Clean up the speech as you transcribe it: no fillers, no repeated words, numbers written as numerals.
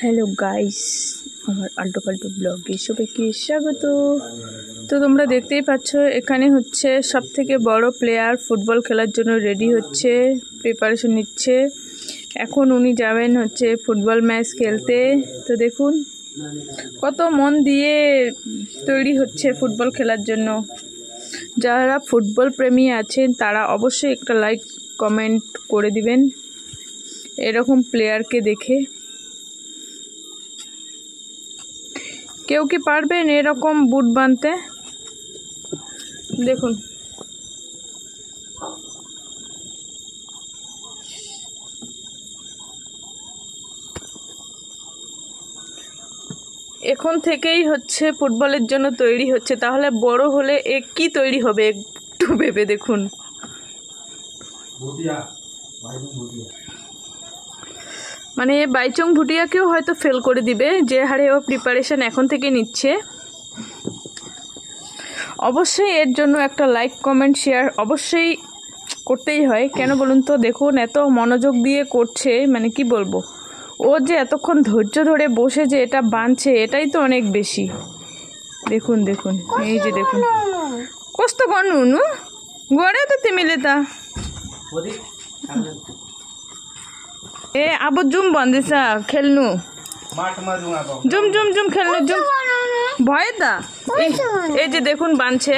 Hello guys, আমার Alto পাল্টো ব্লগে সবাইকে স্বাগত। তো তোমরা দেখতেই পাচ্ছ এখানে হচ্ছে সব থেকে বড় প্লেয়ার ফুটবল খেলার জন্য রেডি হচ্ছে, প্রিপারেশন নিচ্ছে। এখন উনি যাবেন হচ্ছে ফুটবল ম্যাচ খেলতে। তো দেখুন কত মন দিয়ে তৈরি হচ্ছে ফুটবল খেলার জন্য। যারা ফুটবল প্রেমী আছেন তারা অবশ্যই একটা লাইক কমেন্ট করে দিবেন এরকম প্লেয়ারকে দেখে। কেউ কি পারবেন এরকম বুট বাঁধতে? দেখুন এখন থেকেই হচ্ছে ফুটবলের জন্য তৈরি হচ্ছে, তাহলে বড় হলে কি তৈরি হবে একটু ভেবে দেখুন। মানে বাইচং ভুটিয়াকেও হয়তো ফেল করে দিবে, যে হারে ও প্রিপারেশন এখন থেকে নিচ্ছে। অবশ্যই এর জন্য একটা লাইক কমেন্ট শেয়ার অবশ্যই করতেই হয়, কেন বলুন তো? দেখুন এত মনোযোগ দিয়ে করছে, মানে কি বলবো, ও যে এতক্ষণ ধৈর্য ধরে বসে যে এটা বাঁধছে এটাই তো অনেক বেশি। দেখুন দেখুন এই যে দেখুন কষ্ট করনু গোড়ে তো তিমিলে তা এ আবু জুম বন্দিসা খেলনু জুম জুম জুম খেলনু জুম ভয় দা। এই যে দেখুন বাঁধছে।